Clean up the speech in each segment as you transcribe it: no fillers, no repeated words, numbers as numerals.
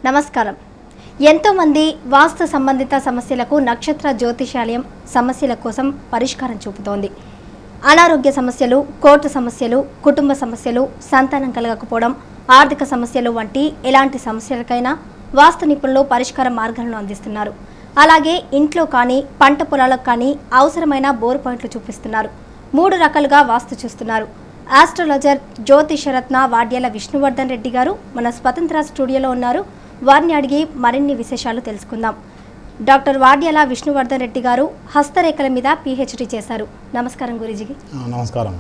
నమస్కారం. ఎంతోమంది వాస్తు సంబంధిత సమస్యలకు నక్షత్ర జ్యోతిషాలయం సమస్యల కోసం పరిష్కారం చూపుతోంది. అనారోగ్య సమస్యలు, కోర్టు సమస్యలు, కుటుంబ సమస్యలు, సంతానం కలగకపోవడం, ఆర్థిక సమస్యలు వంటి ఎలాంటి సమస్యలకైనా వాస్తు నిపుణులు పరిష్కార మార్గాలను అందిస్తున్నారు. అలాగే ఇంట్లో కానీ, పంట పొలాలకు కానీ అవసరమైన బోర్ పాయింట్లు చూపిస్తున్నారు. 3 రకాలుగా వాస్తు చూస్తున్నారు. ఆస్ట్రాలజర్ జ్యోతిషరత్న వాడ్యాల విష్ణువర్ధన్ రెడ్డి గారు మన స్వతంత్ర స్టూడియోలో ఉన్నారు. వారిని అడిగి మరిన్ని విశేషాలు తెలుసుకుందాం. డాక్టర్ వాడ్యాల విష్ణువర్ధన్ రెడ్డి గారు హస్తరేఖల మీద PhD చేశారు. నమస్కారం గురుజీకి. నమస్కారం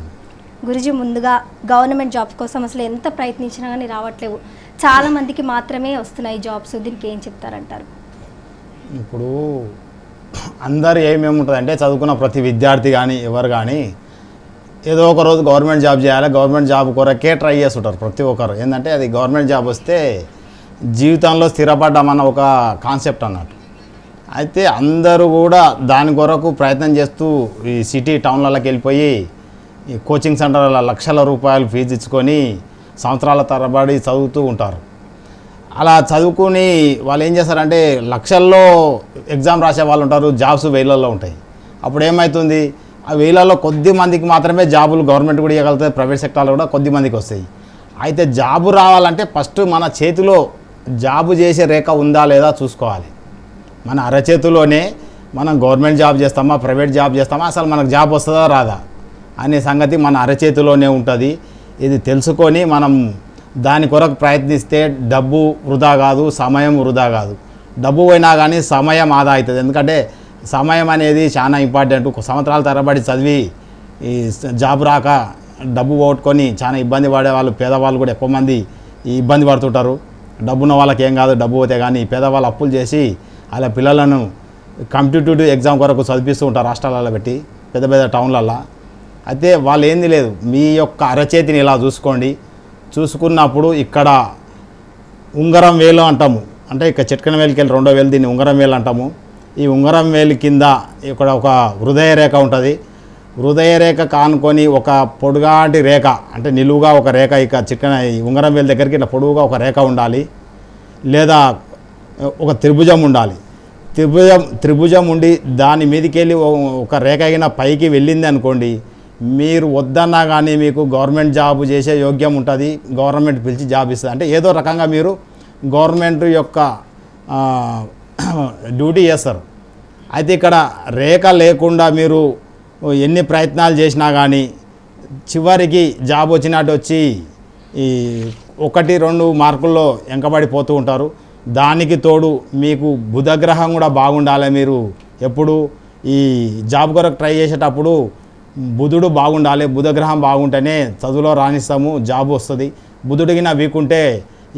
గురుజీ. ముందుగా గవర్నమెంట్ జాబ్స్ కోసం అసలు ఎంత ప్రయత్నించినా కానీ రావట్లేవు, చాలా మందికి మాత్రమే వస్తున్నాయి జాబ్స్. దీనికి ఏం చెప్తారంటారు? ఇప్పుడు అందరు ఏమేముంటుంది అంటే చదువుకున్న ప్రతి విద్యార్థి కానీ ఎవరు కానీ ఏదో ఒక రోజు గవర్నమెంట్ జాబ్ చేయాలి, గవర్నమెంట్ జాబ్ కొరకే ట్రై చేస్తుంటారు ప్రతి ఒక్కరు. ఏంటంటే అది గవర్నమెంట్ జాబ్ వస్తే జీవితంలో స్థిరపడ్డామన్న ఒక కాన్సెప్ట్ అన్నట్టు. అయితే అందరూ కూడా దాని కొరకు ప్రయత్నం చేస్తూ ఈ సిటీ టౌన్లలోకి వెళ్ళిపోయి ఈ కోచింగ్ సెంటర్ల లక్షల రూపాయలు ఫీజు ఇచ్చుకొని సంవత్సరాల తరబడి చదువుతూ ఉంటారు. అలా చదువుకుని వాళ్ళు ఏం చేస్తారంటే లక్షల్లో ఎగ్జామ్ రాసే వాళ్ళు ఉంటారు, జాబ్స్ వేలల్లో ఉంటాయి. అప్పుడు ఏమవుతుంది, ఆ వేలల్లో కొద్ది మందికి మాత్రమే జాబులు గవర్నమెంట్ కూడా ఇవ్వగలుగుతుంది, ప్రైవేట్ సెక్టార్లో కూడా కొద్ది మందికి వస్తాయి. అయితే జాబు రావాలంటే ఫస్ట్ మన చేతిలో జాబు చేసే రేఖ ఉందా లేదా చూసుకోవాలి. మన అరచేతిలోనే మనం గవర్నమెంట్ జాబ్ చేస్తామా, ప్రైవేట్ జాబ్ చేస్తామా, అసలు మనకు జాబ్ వస్తుందా రాదా అనే సంగతి మన అరచేతిలోనే ఉంటుంది. ఇది తెలుసుకొని మనం దాని కొరకు ప్రయత్నిస్తే డబ్బు వృధా కాదు, సమయం వృధా కాదు. డబ్బు పోయినా కానీ సమయం ఆదా అవుతుంది. ఎందుకంటే సమయం అనేది చాలా ఇంపార్టెంట్. సంవత్సరాల తరబడి చదివి ఈ జాబ్ రాక డబ్బు పోగొట్టుకొని చాలా ఇబ్బంది పడే వాళ్ళు, పేదవాళ్ళు కూడా ఎక్కువ మంది ఈ ఇబ్బంది పడుతుంటారు. డబ్బున్న వాళ్ళకి ఏం కాదు, డబ్బు పోతే కానీ పేదవాళ్ళు అప్పులు చేసి అలా పిల్లలను కాంపిటేటివ్ ఎగ్జామ్ కొరకు చదివిస్తూ ఉంటారు రాష్ట్రాలలో పెట్టి, పెద్ద పెద్ద టౌన్లలో. అయితే వాళ్ళు ఏంది లేదు, మీ యొక్క అరచేతిని ఇలా చూసుకోండి. చూసుకున్నప్పుడు ఇక్కడ ఉంగరం వేలు అంటాము, అంటే ఇక్కడ చిట్కన వేలుకి వెళ్ళి 2వ వేలు, దీన్ని ఉంగరం వేలు అంటాము. ఈ ఉంగరం వేలు కింద ఇక్కడ ఒక హృదయ రేఖ ఉంటుంది. హృదయ రేఖ కానుకొని ఒక పొడుగాటి రేఖ, అంటే నిలువుగా ఒక రేఖ, ఇక చిక్కన ఉంగరం వేలు దగ్గరికి ఇట్లా పొడుగుగా ఒక రేఖ ఉండాలి, లేదా ఒక త్రిభుజం ఉండాలి. త్రిభుజం ఉండి దాని మీదకి వెళ్ళి ఒక రేఖ అయిన పైకి వెళ్ళింది అనుకోండి, మీరు వద్దన్నా కానీ మీకు గవర్నమెంట్ జాబ్ చేసే యోగ్యం ఉంటుంది. గవర్నమెంట్ పిలిచి జాబ్ ఇస్తుంది. అంటే ఏదో రకంగా మీరు గవర్నమెంట్ యొక్క డ్యూటీ చేస్తారు. అయితే ఇక్కడ రేఖ లేకుండా మీరు ఎన్ని ప్రయత్నాలు చేసినా కానీ చివరికి జాబ్ వచ్చినట్టు వచ్చి ఈ 1-2 మార్కుల్లో వెంకబడిపోతూ ఉంటారు. దానికి తోడు మీకు బుధగ్రహం కూడా బాగుండాలి. మీరు ఎప్పుడు ఈ జాబ్ కొరకు ట్రై చేసేటప్పుడు బుధుడు బాగుండాలి. బుధగ్రహం బాగుంటేనే చదువులో రాణిస్తాము, జాబ్ వస్తుంది. బుధుడికి వీకుంటే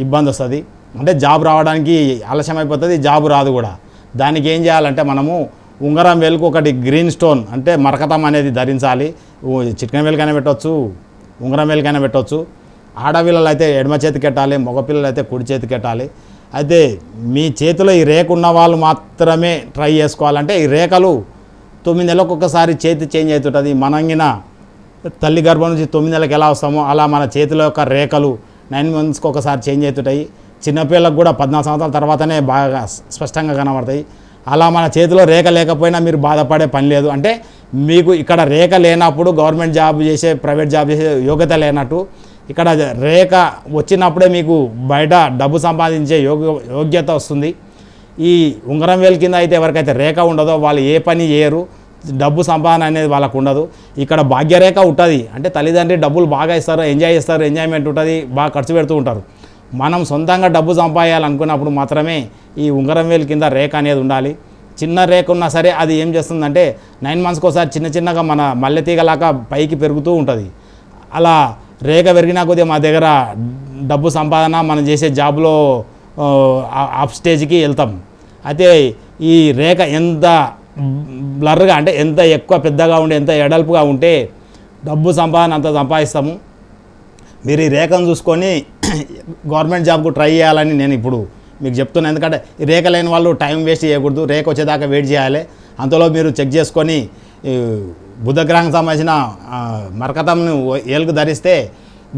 ఇబ్బంది వస్తుంది. అంటే జాబ్ రావడానికి ఆలస్యం అయిపోతుంది, జాబ్ రాదు కూడా. దానికి ఏం చేయాలంటే మనము ఉంగరం వేలుకు ఒకటి గ్రీన్ స్టోన్ అంటే మరకతం అనేది ధరించాలి. చిట్కన వేలుకైనా పెట్టవచ్చు, ఉంగరం వేలుకైనా పెట్టవచ్చు. ఆడపిల్లలు అయితే ఎడమ చేతికి పెట్టాలి, మగపిల్లలు అయితే కుడి చేతికి పెట్టాలి. అయితే మీ చేతిలో ఈ రేఖ ఉన్న వాళ్ళు మాత్రమే ట్రై చేసుకోవాలంటే ఈ రేఖలు 9 నెలలకు ఒకసారి చేతి చేంజ్ అవుతుంటుంది. మనంగిన తల్లి గర్భం నుంచి 9 నెలలకు ఎలా వస్తామో అలా మన చేతిలో యొక్క రేఖలు 9 మంత్స్కి ఒకసారి చేంజ్ అవుతుంటాయి. చిన్నపిల్లలకు కూడా 14 సంవత్సరాల తర్వాతనే బాగా స్పష్టంగా కనబడతాయి. అలా మన చేతిలో రేఖ లేకపోయినా మీరు బాధపడే పని లేదు. అంటే మీకు ఇక్కడ రేఖ లేనప్పుడు గవర్నమెంట్ జాబ్ చేసే, ప్రైవేట్ జాబ్ చేసే యోగ్యత లేనట్టు, ఇక్కడ రేఖ వచ్చినప్పుడే మీకు బయట డబ్బు సంపాదించే యోగ్యత వస్తుంది. ఈ ఉంగరం వేలు కింద అయితే ఎవరికైతే రేఖ ఉండదో వాళ్ళు ఏ పని చేయరు, డబ్బు సంపాదన అనేది వాళ్ళకు ఉండదు. ఇక్కడ భాగ్యరేఖ ఉంటుంది. అంటే తల్లిదండ్రి డబ్బులు బాగా ఇస్తారు, ఎంజాయ్ చేస్తారు, ఎంజాయ్మెంట్ ఉంటుంది, బాగా ఖర్చు పెడుతూ ఉంటారు. మనం సొంతంగా డబ్బు సంపాదించాలనుకున్నప్పుడు మాత్రమే ఈ ఉంగరం వేలు కింద రేఖ అనేది ఉండాలి. చిన్న రేఖ ఉన్నా సరే అది ఏం చేస్తుందంటే 9 మంత్స్కి ఒకసారి చిన్నగా మన మల్లె తీగలాగా పైకి పెరుగుతూ ఉంటుంది. అలా రేఖ పెరిగినా కొద్దిగా మా దగ్గర డబ్బు సంపాదన మనం చేసే జాబ్లో అప్ స్టేజ్కి వెళ్తాం. అయితే ఈ రేఖ ఎంత బ్లర్గా అంటే ఎంత ఎక్కువ పెద్దగా ఉంటే, ఎంత ఎడల్పుగా ఉంటే డబ్బు సంపాదన అంత సంపాదిస్తాము. మీరు ఈ రేఖను చూసుకొని గవర్నమెంట్ జాబ్కు ట్రై చేయాలని నేను ఇప్పుడు మీకు చెప్తున్నాను. ఎందుకంటే ఈ రేఖ లేని వాళ్ళు టైం వేస్ట్ చేయకూడదు, రేఖ వచ్చేదాకా వెయిట్ చేయాలి. అంతలో మీరు చెక్ చేసుకొని బుధగ్రహానికి సంబంధించిన మరకతంను ఏలుకు ధరిస్తే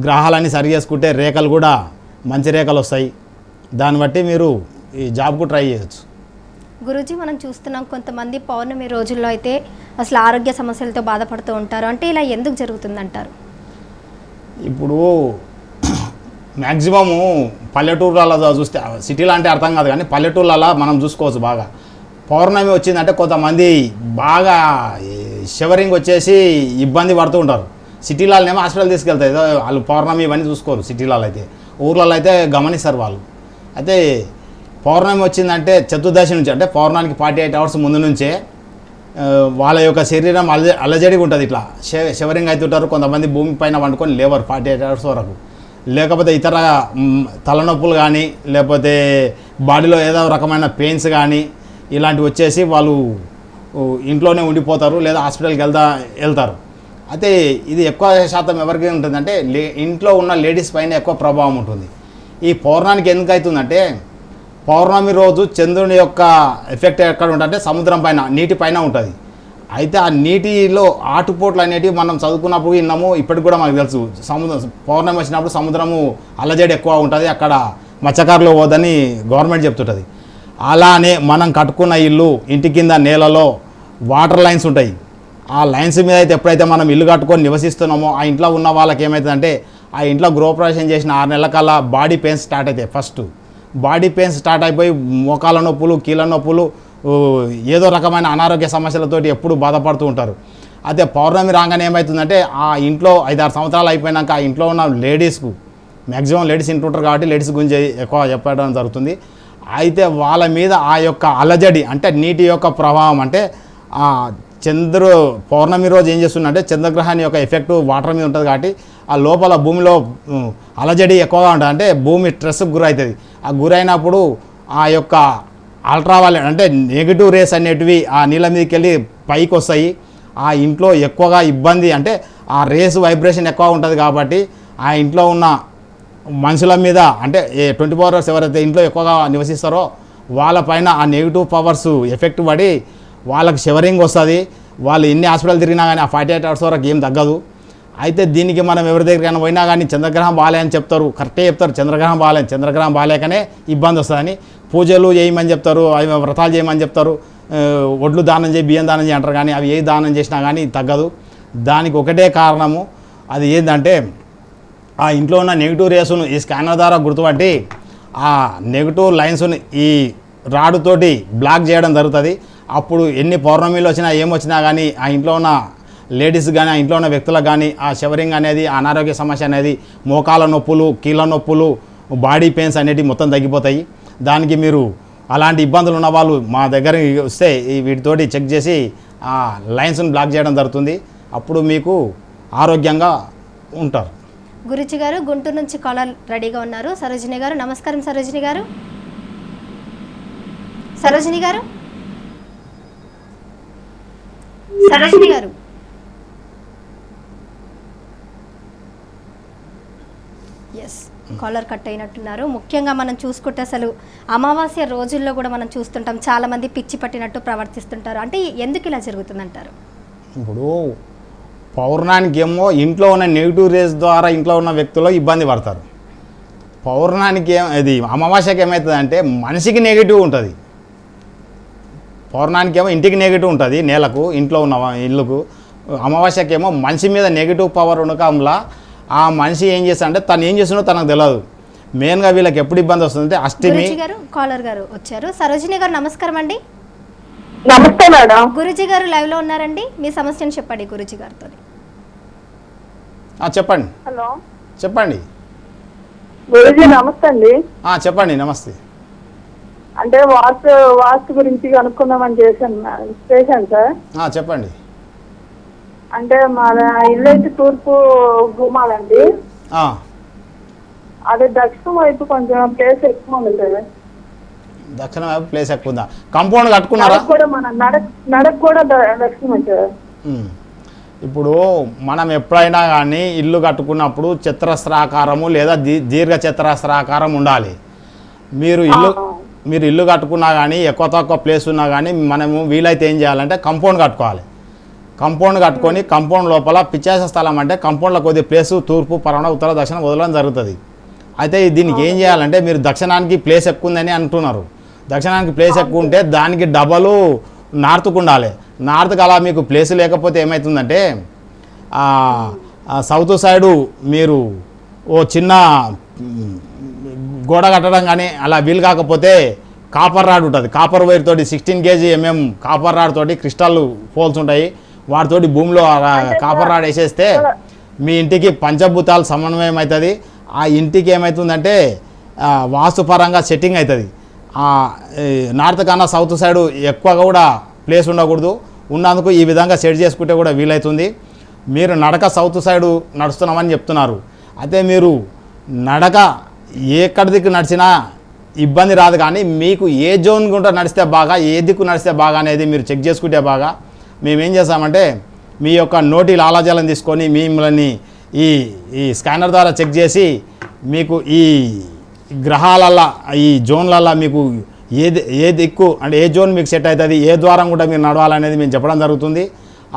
గ్రహాలన్నీ సరి చేసుకుంటే రేఖలు కూడా మంచి రేఖలు వస్తాయి. దాన్ని బట్టి మీరు ఈ జాబ్కు ట్రై చేయొచ్చు. గురూజీ, మనం చూస్తున్నాం కొంతమంది పౌర్ణమి రోజుల్లో అయితే అసలు ఆరోగ్య సమస్యలతో బాధపడుతూ ఉంటారు. అంటే ఇలా ఎందుకు జరుగుతుందంటారు? ఇప్పుడు మ్యాక్సిమము పల్లెటూర్లలో చూస్తే, సిటీలో అంటే అర్థం కాదు కానీ పల్లెటూర్లలో మనం చూసుకోవచ్చు బాగా. పౌర్ణమి వచ్చిందంటే కొంతమంది బాగా షివరింగ్ వచ్చేసి ఇబ్బంది పడుతూ ఉంటారు. సిటీలలోనేమో హాస్పిటల్ తీసుకెళ్తాయి, ఏదో వాళ్ళు పౌర్ణమి ఇవన్నీ చూసుకోరు. సిటీలలో అయితే, ఊర్లలో అయితే గమనిస్తారు వాళ్ళు. అయితే పౌర్ణమి వచ్చిందంటే చతుర్దశి నుంచి, అంటే పౌర్ణానికి 48 అవర్స్ ముందు నుంచే వాళ్ళ యొక్క శరీరం అలజడిగా ఉంటుంది. ఇట్లా షివరింగ్ అవుతుంటారు. కొంతమంది భూమి పైన వండుకొని లేవరు 48 అవర్స్ వరకు. లేకపోతే ఇతర తలనొప్పులు కానీ, లేకపోతే బాడీలో ఏదో రకమైన పెయిన్స్ కానీ ఇలాంటివి వచ్చేసి వాళ్ళు ఇంట్లోనే ఉండిపోతారు, లేదా హాస్పిటల్కి వెళ్తారు. అయితే ఇది ఎక్కువ శాతం ఎవరికి ఉంటుందంటే ఇంట్లో ఉన్న లేడీస్ పైన ఎక్కువ ప్రభావం ఉంటుంది. ఈ పౌర్ణానికి ఎందుకు అవుతుందంటే, పౌర్ణమి రోజు చంద్రుని యొక్క ఎఫెక్ట్ ఎక్కడ ఉంటుందంటే సముద్రం పైన, నీటి పైన ఉంటుంది. అయితే ఆ నీటిలో ఆటుపోట్లు అనేటివి మనం చదువుకున్నప్పుడు విన్నాము, ఇప్పటికి కూడా మనకు తెలుసు. పౌర్ణమి వచ్చినప్పుడు సముద్రము అలజడి ఎక్కువ ఉంటుంది, అక్కడ మత్స్యకారులు పోదని గవర్నమెంట్ చెప్తుంటుంది. అలానే మనం కట్టుకున్న ఇల్లు, ఇంటి కింద నేలలో వాటర్ లైన్స్ ఉంటాయి. ఆ లైన్స్ మీద అయితే ఎప్పుడైతే మనం ఇల్లు కట్టుకొని నివసిస్తున్నామో ఆ ఇంట్లో ఉన్న వాళ్ళకి ఏమవుతుందంటే, ఆ ఇంట్లో గృహప్రవేశం చేసిన 6 నెలల కల్లా బాడీ పెయిన్స్ స్టార్ట్ అవుతాయి. ఫస్ట్ బాడీ పెయిన్స్ స్టార్ట్ అయిపోయి మోకాల నొప్పులు, కీళ్ళ నొప్పులు, ఏదో రకమైన అనారోగ్య సమస్యలతోటి ఎప్పుడు బాధపడుతూ ఉంటారు. అయితే పౌర్ణమి రాగానే ఏమవుతుందంటే, ఆ ఇంట్లో 5-6 సంవత్సరాలు అయిపోయినాక ఆ ఇంట్లో ఉన్న లేడీస్కు, మ్యాక్సిమం లేడీస్ ఇంటుంటారు కాబట్టి లేడీస్ గురించి ఎక్కువ చెప్పడం జరుగుతుంది. అయితే వాళ్ళ మీద ఆ యొక్క అలజడి, అంటే నీటి యొక్క ప్రభావం, అంటే పౌర్ణమి రోజు ఏం చేస్తుందంటే చంద్రగ్రహాన్ని యొక్క ఎఫెక్ట్ వాటర్ మీద ఉంటుంది కాబట్టి ఆ లోపల భూమిలో అలజడి ఎక్కువగా ఉంటుంది. అంటే భూమి స్ట్రెస్కి గురవుతుంది. ఆ గురైనప్పుడు ఆ యొక్క అల్ట్రావైలెట్, అంటే నెగిటివ్ రేస్ అనేటివి ఆ నీళ్ళ మీదకి వెళ్ళి పైకి వస్తాయి. ఆ ఇంట్లో ఎక్కువగా ఇబ్బంది, అంటే ఆ రేస్ వైబ్రేషన్ ఎక్కువ ఉంటుంది కాబట్టి ఆ ఇంట్లో ఉన్న మనుషుల మీద, అంటే 24 అవర్స్ ఎవరైతే ఇంట్లో ఎక్కువగా నివసిస్తారో వాళ్ళపైన ఆ నెగిటివ్ పవర్స్ ఎఫెక్ట్ పడి వాళ్ళకి షివరింగ్ వస్తుంది. వాళ్ళు ఎన్ని హాస్పిటల్ తిరిగినా కానీ ఆ 48 అవర్స్ వరకు ఏం తగ్గదు. అయితే దీనికి మనం ఎవరి దగ్గరికైనా పోయినా కానీ చంద్రగ్రహం బాగాలేని చెప్తారు, కరెక్టే చెప్తారు. చంద్రగ్రహం బాగాలేకనే ఇబ్బంది వస్తుందని పూజలు చేయమని చెప్తారు, అవి వ్రతాలు చేయమని చెప్తారు, ఒడ్లు దానం చేయి, బియ్యం దానం చేయి అంటారు. కానీ అవి ఏ దానం చేసినా కానీ తగ్గదు. దానికి ఒకటే కారణము, అది ఏంటంటే ఆ ఇంట్లో ఉన్న నెగిటివ్ రేసును ఈ స్కానర్ ద్వారా గుర్తుపట్టి ఆ నెగిటివ్ లైన్స్ని ఈ రాడుతోటి బ్లాక్ చేయడం జరుగుతుంది. అప్పుడు ఎన్ని పౌర్ణమిలు వచ్చినా ఏమొచ్చినా కానీ ఆ ఇంట్లో ఉన్న లేడీస్ కానీ, ఆ ఇంట్లో ఉన్న వ్యక్తులకు కానీ ఆ షివరింగ్ అనేది, అనారోగ్య సమస్య అనేది, మోకాల నొప్పులు, కీళ్ళ నొప్పులు, బాడీ పెయిన్స్ అనేటివి మొత్తం తగ్గిపోతాయి. దానికి మీరు అలాంటి ఇబ్బందులు ఉన్న వాళ్ళు మా దగ్గర వస్తే వీటితోటి చెక్ చేసి ఆ లైన్స్ని బ్లాక్ చేయడం జరుగుతుంది. అప్పుడు మీకు ఆరోగ్యంగా ఉంటారు. గురుజీ గారు, గుంటూరు నుంచి కాలర్ రెడీగా ఉన్నారు. సరోజిని గారు, నమస్కారం. Sarojini garu, Sarojini garu, Sarojini garu. Yes, caller cut అయినట్టున్నారు. ముఖ్యంగా మనం చూసుకుంటే అసలు అమావాస్య రోజుల్లో కూడా మనం చూస్తుంటాం చాలామంది పిచ్చి పట్టినట్టు ప్రవర్తిస్తుంటారు. అంటే ఎందుకు ఇలా జరుగుతుందంటారు? ఇప్పుడు పౌర్ణానికి ఏమో ఇంట్లో ఉన్న నెగిటివ్ రేస్ ద్వారా ఇంట్లో ఉన్న వ్యక్తులు ఇబ్బంది పడతారు. పౌర్ణానికి ఇది అమావాస్యకి ఏమవుతుందంటే మనిషికి నెగిటివ్ ఉంటుంది. పౌర్ణానికి ఏమో ఇంటికి నెగిటివ్ ఉంటుంది, నేలకు, ఇంట్లో ఉన్న ఇల్లుకు. అమావాస్యకి ఏమో మనిషి మీద నెగిటివ్ పవర్ ఉండకంలా ఆ మనిషి ఏం చేస్తాడంటే తను ఏం చేస్తుందో తనకు తెలియదు. మెయిన్గా వీళ్ళకి ఎప్పుడు ఇబ్బంది వస్తుందంటే అష్టమి. గారు, కాలర్ గారు వచ్చారు. సరోజిని గారు, నమస్కారం అండి. నమస్తే మేడం. గురుజీ గారు లైవ్ లో ఉన్నారండి, మీ సమస్యను చెప్పండి గురుజీ గారితో. చెప్పండి. హలో, చెప్పండి గురుజీ. నమస్తే అండి. చెప్పండి. నమస్తే. అంటే వాస్తు గురించి కనుక్కుందామని చేశాను సార్. చెప్పండి. అంటే మా ఇల్లు అయితే తూర్పు గుమ్మాలండి. అదే దక్షిణం వైపు కొంచెం ప్లేస్ ఎక్కువ ఉంది సార్. దక్షిణ వైపు ప్లేస్ ఎక్కువ ఉందా? కాంపౌండ్ కట్టుకున్నారా? నడక కూడా దక్షిణం సార్. ఇప్పుడు మనం ఎప్పుడైనా కానీ ఇల్లు కట్టుకున్నప్పుడు చతురస్రాకారము లేదా దీర్ఘ చతురస్రాకారం ఉండాలి. మీరు ఇల్లు కట్టుకున్నా కానీ ఎక్కువ తక్కువ ప్లేస్ ఉన్నా కానీ మనము వీలైతే ఏం చేయాలంటే కంపౌండ్ కట్టుకోవాలి. కంపౌండ్ కట్టుకొని కంపౌండ్ లోపల పిచ్చేస స్థలం, అంటే కంపౌండ్లో కొద్ది ప్లేసు తూర్పు, పరమణ, ఉత్తర, దక్షిణ వదలడం జరుగుతుంది. అయితే దీనికి ఏం చేయాలంటే మీరు దక్షిణానికి ప్లేస్ ఎక్కువ ఉందని అంటున్నారు. దక్షిణానికి ప్లేస్ ఎక్కువ ఉంటే దానికి డబలు నార్త్కు ఉండాలి. నార్త్కి అలా మీకు ప్లేస్ లేకపోతే ఏమవుతుందంటే సౌత్ సైడు మీరు ఓ చిన్న గోడ కట్టడం కానీ అలా వీలు కాకపోతే కాపర్ రాడ్ ఉంటుంది. కాపర్ వైర్ తోటి 16 kg కాపర్ రాడ్ తోటి క్రిస్టల్ పోల్స్ ఉంటాయి. వాటితోటి భూమిలో కాపర్ రాడ్ వేసేస్తే మీ ఇంటికి పంచభూతాలు సమన్వయం అవుతుంది. ఆ ఇంటికి ఏమవుతుందంటే వాస్తుపరంగా సెట్టింగ్ అవుతుంది. నార్త్ కన్నా సౌత్ సైడు ఎక్కువగా కూడా ప్లేస్ ఉండకూడదు. ఉన్నందుకు ఈ విధంగా సెట్ చేసుకుంటే కూడా వీలవుతుంది. మీరు నడక సౌత్ సైడు నడుస్తున్నామని చెప్తున్నారు. అయితే మీరు నడక ఎక్కడి దిక్కు నడిచినా ఇబ్బంది రాదు. కానీ మీకు ఏ జోన్ గుండా నడిస్తే బాగా, ఏ దిక్కు నడిస్తే బాగా అనేది మీరు చెక్ చేసుకుంటే బాగా. మేమేం చేస్తామంటే మీ యొక్క నోటి లాలాజలం తీసుకొని మిమ్మల్ని ఈ స్కానర్ ద్వారా చెక్ చేసి మీకు ఈ గ్రహాలల్లో ఈ జోన్లల్లో మీకు ఏ దిక్కు అంటే ఏ జోన్ మీకు సెట్ అవుతుంది, ఏ ద్వారం కూడా మీరు నడవాలనేది మేము చెప్పడం జరుగుతుంది.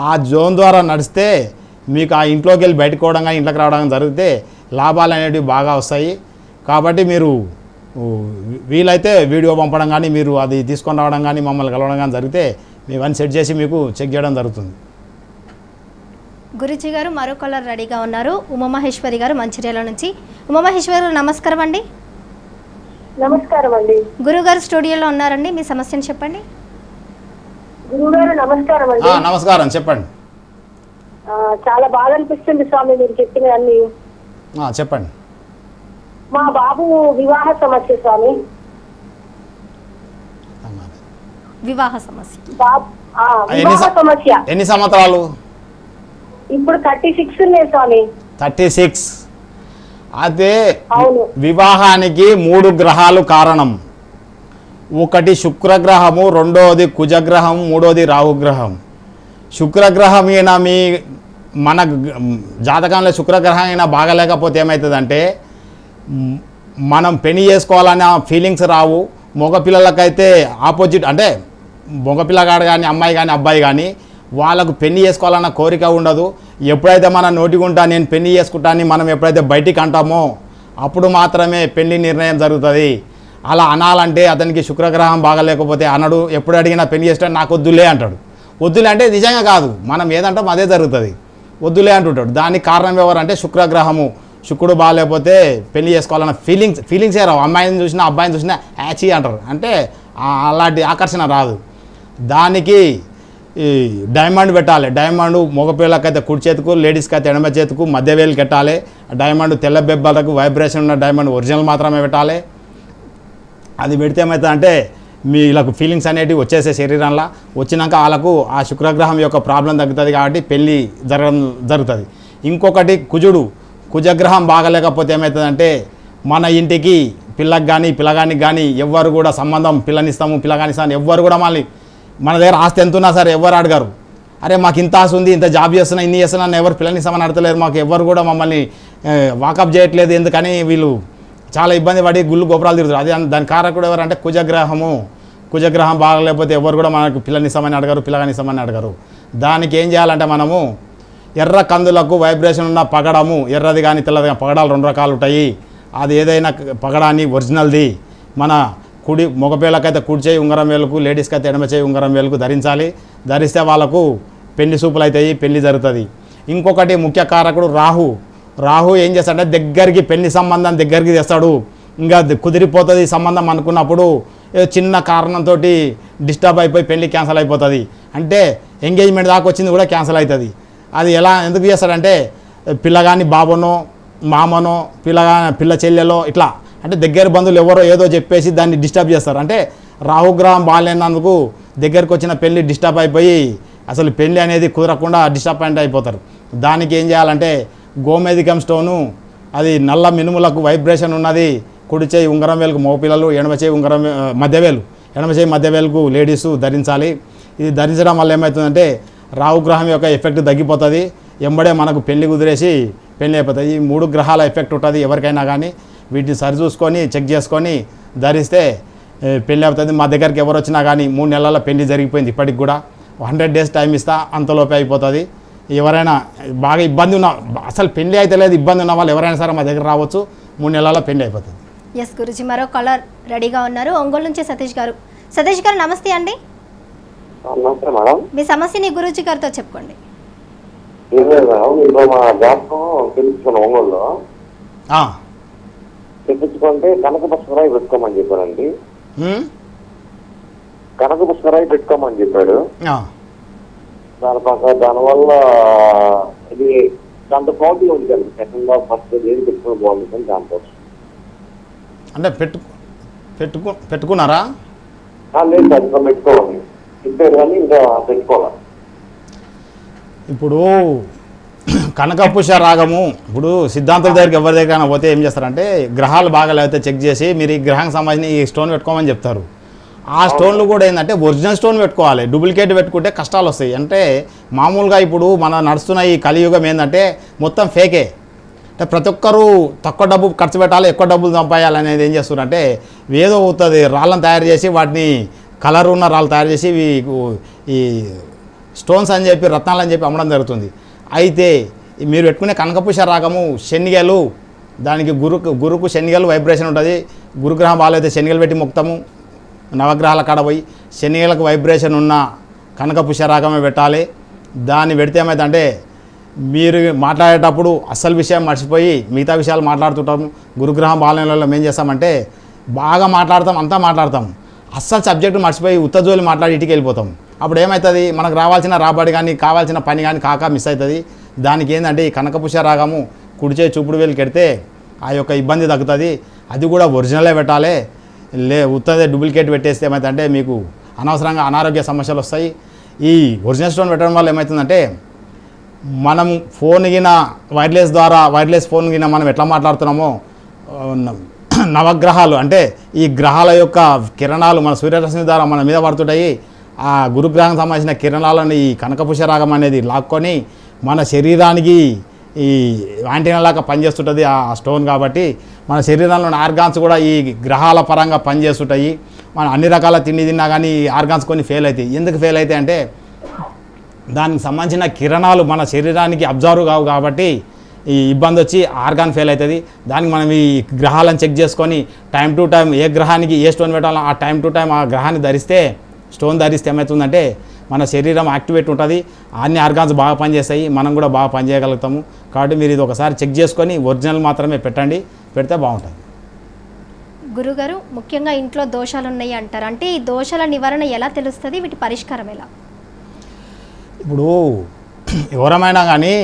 ఆ జోన్ ద్వారా నడిస్తే మీకు ఆ ఇంట్లోకి వెళ్ళి బయటకు పోవడం కానీ ఇంట్లోకి రావడం జరిగితే లాభాలు అనేటివి బాగా వస్తాయి. కాబట్టి మీరు వీలైతే వీడియో పంపడం కానీ మీరు అది తీసుకొని రావడం కానీ మమ్మల్ని కలవడం కానీ జరిగితే మేమన్నీ సెట్ చేసి మీకు చెక్ చేయడం జరుగుతుంది. గురుజీ గారు మరో కాలర్ రెడీగా ఉన్నారు. ఉమామహేశ్వరి గారు మంచిర్యాల నుంచి. ఉమామహేశ్వరి గారు నమస్కారం అండి. నమస్కారం అండి. గురుగారు స్టూడియోలో ఉన్నారండి, మీ సమస్యను చెప్పండి. గురుగారు నమస్కారం అండి. నమస్కారం, చెప్పండి. చాలా బాగా అనిపిస్తుంది స్వామి మీరు చెప్పిన అన్ని. చెప్పండి. మా బాబు వివాహ సమస్య స్వామి. వివాహ సమస్య. వివాహ సమస్య. ఎన్ని సంవత్సరాలు? ఇప్పుడు 36 ఉన్నాయి స్వామి. 36. అదే అవును. వివాహానికి 3 గ్రహాలు కారణం. ఒకటి శుక్రగ్రహము, రెండవది కుజగ్రహం, మూడవది రాహుగ్రహం. శుక్రగ్రహం అయినా మన జాతకంలో శుక్రగ్రహం అయినా బాగలేకపోతే ఏమవుతుందంటే మనం పెళ్లి చేసుకోవాలనే ఫీలింగ్స్ రావు. మగపిల్లలకైతే ఆపోజిట్ అంటే మగపిల్లగాడు కానీ అమ్మాయి కానీ అబ్బాయి కానీ వాళ్ళకు పెళ్లి చేసుకోవాలన్న కోరిక ఉండదు. ఎప్పుడైతే మన నోటిగుంటా నేను పెళ్లి చేసుకుంటానని మనం ఎప్పుడైతే బయటికి అంటామో అప్పుడు మాత్రమే పెళ్లి నిర్ణయం జరుగుతుంది. అలా అనాలంటే అతనికి శుక్రగ్రహం బాగలేకపోతే అనడు. ఎప్పుడు అడిగినా పెళ్లి చేస్తే నాకు వద్దులే అంటాడు. వద్దులే అంటే నిజంగా కాదు, మనం ఏదంటాం అదే జరుగుతుంది. వద్దులే అంటుంటాడు. దానికి కారణం ఎవరంటే శుక్రగ్రహము. శుక్రుడు బాగాలేకపోతే పెళ్లి చేసుకోవాలన్న ఫీలింగ్సే రావు. అమ్మాయిని చూసినా అబ్బాయిని చూసినా యాచి అంటారు. అంటే అలాంటి ఆకర్షణ రాదు. దానికి ఈ డైమండ్ పెట్టాలి. డైమండ్ మగపిల్లకైతే కుడి చేతుకు, లేడీస్కి అయితే ఎడమ చేతుకు మధ్య వేలు కట్టాలి. డైమండ్ తెల్ల బెబ్బలకు వైబ్రేషన్ ఉన్న డైమండ్ ఒరిజినల్ మాత్రమే పెట్టాలి. అది పెడితే ఏమవుతుందంటే వీళ్ళకు ఫీలింగ్స్ అనేటివి వచ్చేసే శరీరంలో వచ్చినాక వాళ్ళకు ఆ శుక్రగ్రహం యొక్క ప్రాబ్లం తగ్గుతుంది. కాబట్టి పెళ్ళి జరుగుతుంది. ఇంకొకటి కుజగ్రహం బాగలేకపోతే ఏమవుతుందంటే మన ఇంటికి పిల్లకి కానీ పిల్లగానికి కానీ ఎవ్వరు కూడా సంబంధం పిల్లనిస్తాము పిల్లగానిస్తాము ఎవ్వరు కూడా మన దగ్గర ఆస్తి ఎంత ఉన్నా సరే ఎవ్వరు అడగరు. అరే మాకు ఇంత ఆస్తి ఉంది, ఇంత జాబ్ చేస్తున్నా, ఇన్ని చేస్తున్నా, ఎవరు పిల్లనిస్తామని అడతలేరు. మాకు ఎవ్వరు కూడా మమ్మల్ని వాకప్ చేయట్లేదు. ఎందుకని వీళ్ళు చాలా ఇబ్బంది పడి గుళ్ళు గోపురాలు తిరుగుతారు. అది దాని కారకుడు ఎవరంటే కుజగ్రహము. కుజగ్రహం బాగలేకపోతే ఎవరు కూడా మనకు పిల్లనిస్తామని అడగరు, పిల్లగానిస్తామని అడగరు. దానికి ఏం చేయాలంటే మనము ఎర్ర కందులకు వైబ్రేషన్ ఉన్న పగడము, ఎర్రది కానీ తెల్లది కానీ పగడాలు 2 రకాలు ఉంటాయి. అది ఏదైనా పగడాన్ని ఒరిజినల్ది మన మగపిల్లకైతే కుడి చేయి ఉంగరం వేలుకు, లేడీస్కి అయితే ఎడమ చేయి ఉంగరం వేలుకు ధరించాలి. ధరిస్తే వాళ్ళకు పెళ్లి సూపులు అవుతాయి, పెళ్లి జరుగుతుంది. ఇంకొకటి ముఖ్య కారకుడు రాహు ఏం చేస్తాడంటే దగ్గరికి పెళ్లి సంబంధం దగ్గరికి తెస్తాడు. ఇంకా కుదిరిపోతుంది సంబంధం అనుకున్నప్పుడు చిన్న కారణంతో డిస్టర్బ్ అయిపోయి పెళ్లి క్యాన్సిల్ అయిపోతుంది. అంటే ఎంగేజ్మెంట్ దాకా వచ్చింది కూడా క్యాన్సిల్ అవుతుంది. అది ఎందుకు చేస్తాడంటే పిల్లగాని బాబనో మామనో పిల్ల చెల్లెలో ఇట్లా అంటే దగ్గర బంధువులు ఎవరో ఏదో చెప్పేసి దాన్ని డిస్టర్బ్ చేస్తారు. అంటే రాహుగ్రహం బాగాలేనందుకు దగ్గరికి వచ్చిన పెళ్ళి డిస్టర్బ్ అయిపోయి అసలు పెళ్ళి అనేది కుదరకుండా డిస్టర్బెంట్ అయిపోతారు. దానికి ఏం చేయాలంటే గోమేధికం స్టోను, అది నల్ల మినుములకు వైబ్రేషన్ ఉన్నది. కుడి చేయి ఉంగరం వేలుకు మగపిల్లలు, ఎడమ చేయి ఉంగరం ఎడమ చేయి మధ్య వేలుకు లేడీసు ధరించాలి. ఇది ధరించడం వల్ల ఏమవుతుందంటే రాహుగ్రహం యొక్క ఎఫెక్ట్ తగ్గిపోతుంది. ఎంబడే మనకు పెళ్లి కుదిరేసి పెళ్ళి అయిపోతుంది. ఈ 3 గ్రహాల ఎఫెక్ట్ ఉంటుంది ఎవరికైనా కానీ. వీటిని సరిచూసుకొని చెక్ చేసుకొని ధరిస్తే పెళ్ళి అవుతుంది. మా దగ్గరికి ఎవరు వచ్చినా కానీ 3 నెలల పెళ్లి జరిగిపోయింది. ఇప్పటికి కూడా 100 days టైం ఇస్తా, అంతలోపే అయిపోతుంది. ఎవరైనా బాగా ఇబ్బంది ఉన్న అసలు పెళ్ళి అయితే లేదు ఇబ్బంది ఉన్న వాళ్ళు ఎవరైనా సరే మా దగ్గర రావచ్చు. 3 నెలల పెళ్లి అయిపోతుంది. ఎస్ గురుజీ, మరో కాలర్ రెడీగా ఉన్నారు. ఒంగోలు నుంచి సతీష్ గారు. సతీష్ గారు నమస్తే అండి. నమస్తే మేడం. మీ సమస్యని గురూజీ గారితో చెప్పుకోండి. ఏం లేదు మేడం, ఇప్పుడు మా జాతకం తెలుసుకున్నాం ఒంగోలులో. తెప్పించుకుంటే కనక పుష్కరాయి పెట్టుకోమని చెప్పారండి. కనక పుష్కరాయి పెట్టుకోమని చెప్పాడు. దానివల్ల ఇది దాంతో పోటీ ఉంటుంది. సెకండ్ ఫస్ట్ ఏది పెట్టుకుని బాగుంటుంది దాంతో. అంటే పెట్టుకున్నారా? లేదు సార్, ఇంకా పెట్టుకోవాలి. చెప్పారు కానీ ఇంకా పెట్టుకోవాలి. ఇప్పుడు కనకపుష రాగము, ఇప్పుడు సిద్ధాంతుల దగ్గరికి ఎవరి దగ్గర పోతే ఏం చేస్తారంటే గ్రహాలు బాగా లేకపోతే చెక్ చేసి మీరు ఈ గ్రహానికి సంబంధించిన ఈ స్టోన్ పెట్టుకోమని చెప్తారు. ఆ స్టోన్లు కూడా ఏంటంటే ఒరిజినల్ స్టోన్ పెట్టుకోవాలి. డూప్లికేట్ పెట్టుకుంటే కష్టాలు వస్తాయి. అంటే మామూలుగా ఇప్పుడు మన నడుస్తున్న ఈ కలియుగం ఏంటంటే మొత్తం ఫేకే. అంటే ప్రతి ఒక్కరూ తక్కువ డబ్బు ఖర్చు పెట్టాలి, ఎక్కువ డబ్బులు సంపాయాలి అనేది ఏం చేస్తున్నారంటే ఏదో అవుతుంది రాళ్ళను తయారు చేసి వాటిని కలర్ ఉన్న రాళ్ళు తయారు చేసి ఈ స్టోన్స్ అని చెప్పి రత్నాలు అని చెప్పి అమ్మడం జరుగుతుంది. అయితే మీరు పెట్టుకునే కనకపుష రాగము శనిగలు, దానికి గురుకు శనిగలు వైబ్రేషన్ ఉంటుంది. గురుగ్రహం బాగాలైతే శనిగలు పెట్టి మొక్తాము. నవగ్రహాల కాడ పోయి శనిగలకు వైబ్రేషన్ ఉన్న కనకపుష రాగమే పెట్టాలి. దాన్ని పెడితే ఏమైందంటే మీరు మాట్లాడేటప్పుడు అసలు విషయం మర్చిపోయి మిగతా విషయాలు మాట్లాడుతుంటాము. గురుగ్రహం బాలనలో ఏం చేస్తామంటే బాగా మాట్లాడతాం, అంతా మాట్లాడతాం, అస్సలు సబ్జెక్టు మర్చిపోయి ఉత్తజోలి మాట్లాడి ఇంటికి వెళ్ళిపోతాం. అప్పుడు ఏమవుతుంది, మనకు రావాల్సిన రాబడి కానీ కావాల్సిన పని కానీ కాక మిస్ అవుతుంది. దానికి ఏంటంటే ఈ కనకపుష రాగము కుడిచే చూపుడు వేలు కెడితే ఆ యొక్క ఇబ్బంది తగ్గుతుంది. అది కూడా ఒరిజినలే పెట్టాలి. ఉత్తదే డూప్లికేట్ పెట్టేస్తే ఏమవుతుందంటే మీకు అనవసరంగా అనారోగ్య సమస్యలు వస్తాయి. ఈ ఒరిజినల్ స్టోన్ పెట్టడం వల్ల ఏమవుతుందంటే మనం ఫోన్ గిన వైర్లెస్ ఫోన్ గిన మనం ఎట్లా మాట్లాడుతున్నామో నవగ్రహాలు అంటే ఈ గ్రహాల యొక్క కిరణాలు మన సూర్యరశ్మి ద్వారా మన మీద పడుతుంటాయి. ఆ గురుగ్రహానికి సంబంధించిన కిరణాలను ఈ కనకపుష రాగం అనేది లాక్కొని మన శరీరానికి ఈ యాంటీనాలాగా పనిచేస్తుంటుంది ఆ స్టోన్. కాబట్టి మన శరీరంలోని ఆర్గాన్స్ కూడా ఈ గ్రహాల పరంగా పనిచేస్తుంటాయి. మనం అన్ని రకాల తిండి తిన్నా కానీ ఈ ఆర్గాన్స్ కొన్ని ఫెయిల్ అవుతాయి. ఎందుకు ఫెయిల్ అవుతాయి అంటే దానికి సంబంధించిన కిరణాలు మన శరీరానికి అబ్జర్వ్ కావు కాబట్టి ఈ ఇబ్బంది వచ్చి ఆర్గాన్ ఫెయిల్ అవుతుంది. దానికి మనం ఈ గ్రహాలను చెక్ చేసుకొని టైం టు టైం ఏ గ్రహానికి ఏ స్టోన్ పెట్టాలో ఆ టైం టు టైం ఆ గ్రహాన్ని స్టోన్ ధరిస్తే ఏమవుతుందంటే మన శరీరం యాక్టివేట్ ఉంటుంది. అన్ని ఆర్గాన్స్ బాగా పనిచేస్తాయి, మనం కూడా బాగా పనిచేయగలుగుతాము. కాబట్టి మీరు ఇది ఒకసారి చెక్ చేసుకొని ఒరిజినల్ మాత్రమే పెట్టండి, పెడితే బాగుంటుంది. గురుగారు, ముఖ్యంగా ఇంట్లో దోషాలు ఉన్నాయి అంటారు. అంటే ఈ దోషాల నివారణ ఎలా తెలుస్తుంది, వీటి పరిష్కారం ఎలా? ఇప్పుడు ఎవరమైనా కానీ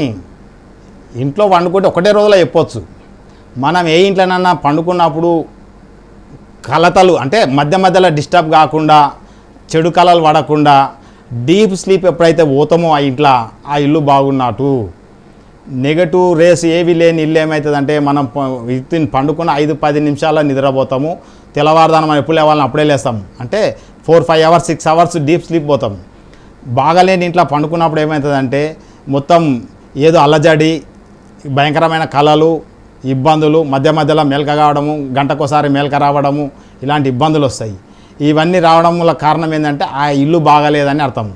ఇంట్లో పండుకుంటే ఒకటే రోజులో చెప్పొచ్చు. మనం ఏ ఇంట్లోనన్నా పండుకున్నప్పుడు కలతలు అంటే మధ్యలో డిస్టర్బ్ కాకుండా, చెడు కలలు పడకుండా డీప్ స్లీప్ ఎప్పుడైతే పోతామో ఆ ఇంట్లో ఆ ఇల్లు బాగున్నట్టు. నెగటివ్ రేస్ ఏవి లేని ఇల్లు ఏమవుతుందంటే మనం పండుకున్న 5-10 నిమిషాల్లో నిద్రపోతాము. తెల్లవారుదానం మనం ఎప్పుడు లేవాలని అప్పుడే లేస్తాము. అంటే 4-5 అవర్స్ 6 అవర్స్ డీప్ స్లీప్ పోతాం. బాగాలేని ఇంట్లో పండుకున్నప్పుడు ఏమవుతుందంటే మొత్తం ఏదో అల్లజడి, భయంకరమైన కళలు, ఇబ్బందులు, మధ్యలో మేల్క కావడము, గంటకోసారి మేల్క రావడము, ఇలాంటి ఇబ్బందులు వస్తాయి. ఇవన్నీ రావడం వల్ల కారణం ఏంటంటే ఆ ఇల్లు బాగాలేదని అర్థం.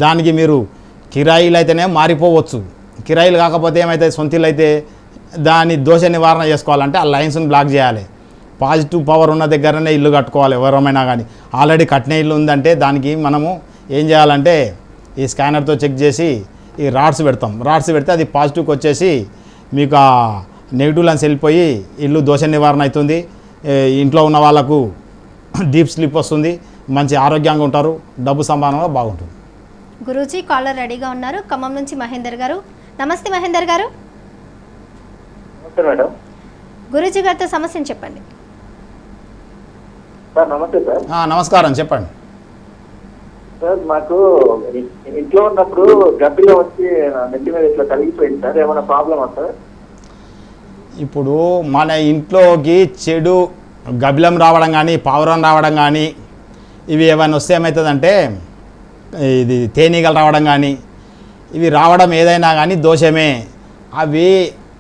దానికి మీరు కిరాయిలు అయితేనే మారిపోవచ్చు. కిరాయిలు కాకపోతే ఏమవుతుంది, సొంత ఇల్లు అయితే దాని దోష నివారణ చేసుకోవాలంటే ఆ లైన్స్ని బ్లాక్ చేయాలి. పాజిటివ్ పవర్ ఉన్న దగ్గరనే ఇల్లు కట్టుకోవాలి ఎవరమైనా కానీ. ఆల్రెడీ కట్టిన ఇల్లు ఉందంటే దానికి మనము ఏం చేయాలంటే ఈ స్కానర్తో చెక్ చేసి ఈ రాడ్స్ పెడతాం. రాడ్స్ పెడితే అది పాజిటివ్కి వచ్చేసి మీకు ఆ నెగిటివ్ లెన్స్ వెళ్ళిపోయి ఇల్లు దోష నివారణ అవుతుంది. ఇంట్లో ఉన్న వాళ్ళకు డీప్ స్లీప్ వస్తుంది, మంచి ఆరోగ్యంగా ఉంటారు, డబ్బు సంపాదన బాగుంటుంది. గురూజీ కాలర్ రెడీగా ఉన్నారు. ఖమ్మం నుంచి మహేందర్ గారు. నమస్తే మహేందర్ గారు. నమస్తే మేడం. గురూజీ గారితో సమస్యను చెప్పండి. సార్ నమస్తే సార్. నమస్కారం, చెప్పండి సార్. మాకు ఇంట్లో ఉన్నప్పుడు గబ్బిలో వచ్చి నెత్తి మీద ఇట్లా కలిగిపోయింది సార్, ఏమైనా ప్రాబ్లమా సార్? ఇప్పుడు మన ఇంట్లోకి చెడు గబ్బిలం రావడం కానీ, పావురం రావడం కానీ, ఇవి ఏమైనా వస్తే ఏమవుతుందంటే ఇది తేనీగలు రావడం కానీ, ఇవి రావడం ఏదైనా కానీ దోషమే. అవి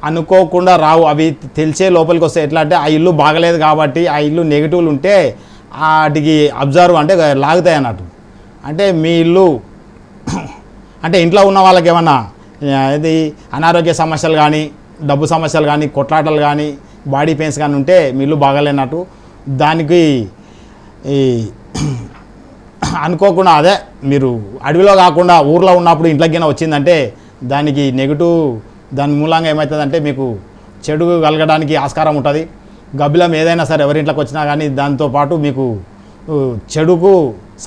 అనుకోకుండా రావు, అవి తెలిసే లోపలికి వస్తాయి. ఎట్లా అంటే ఆ ఇల్లు బాగలేదు కాబట్టి ఆ ఇల్లు నెగిటివ్లు ఉంటే వాటికి అబ్జర్వ్ అంటే లాగుతాయి అన్నట్టు. అంటే మీ ఇల్లు అంటే ఇంట్లో ఉన్న వాళ్ళకి ఏమన్నా ఇది అనారోగ్య సమస్యలు కానీ, డబ్బు సమస్యలు కానీ, కొట్లాటలు కానీ, బాడీ పెయిన్స్ కానీ ఉంటే మీ ఇల్లు బాగాలేనట్టు. దానికి ఈ అనుకోకుండా అదే మీరు అడవిలో కాకుండా ఊర్లో ఉన్నప్పుడు ఇంట్లోకి వచ్చిందంటే దానికి నెగిటివ్, దాని మూలంగా ఏమవుతుందంటే మీకు చెడు కలగడానికి ఆస్కారం ఉంటుంది. గబ్బిలం ఏదైనా సరే ఎవరింట్లోకి వచ్చినా కానీ దాంతోపాటు మీకు చెడుకు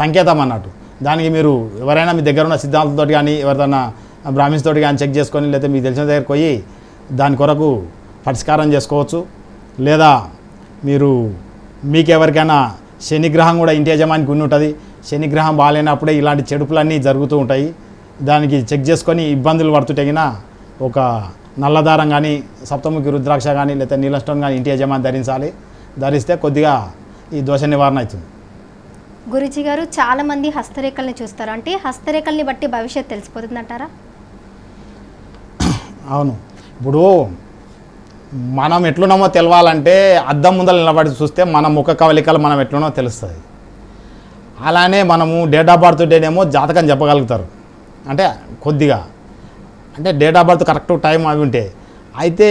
సంకేతం అన్నట్టు. దానికి మీరు ఎవరైనా మీ దగ్గర ఉన్న సిద్ధాంతంతో కానీ ఎవరిదైనా బ్రాహ్మిన్స్ తోటి కానీ చెక్ చేసుకొని, లేదా మీకు తెలిసిన దగ్గరికి పోయి దాని కొరకు పరిష్కారం చేసుకోవచ్చు. లేదా మీరు మీకు ఎవరికైనా శనిగ్రహం కూడా ఇంటి యజమానికి ఉండి ఉంటుంది. శనిగ్రహం బాగాలేనప్పుడే ఇలాంటి చెడుపులన్నీ జరుగుతూ ఉంటాయి. దానికి చెక్ చేసుకొని ఇబ్బందులు పడుతుంటగిన ఒక నల్లదారం కానీ సప్తముఖి రుద్రాక్ష కానీ లేదా నీలస్టోన్ కానీ ఇంటి యజమాని ధరించాలి. ధరిస్తే కొద్దిగా ఈ దోష నివారణ అవుతుంది. గురుజీ గారు, చాలామంది హస్తరేఖల్ని చూస్తారు, అంటే హస్తరేఖల్ని బట్టి భవిష్యత్తు తెలిసిపోతుందంటారా? అవును, ఇప్పుడు మనం ఎట్లున్నామో తెలవాలంటే అద్దం ముందర నిలబడి చూస్తే మన ముఖ కవలికలు మనం ఎట్లున్నామో తెలుస్తుంది. అలానే మనము డేట్ ఆఫ్ బర్త్ డేనేమో జాతకం చెప్పగలుగుతారు, అంటే కొద్దిగా అంటే date of birth correct time అవి ఉంటే. అయితే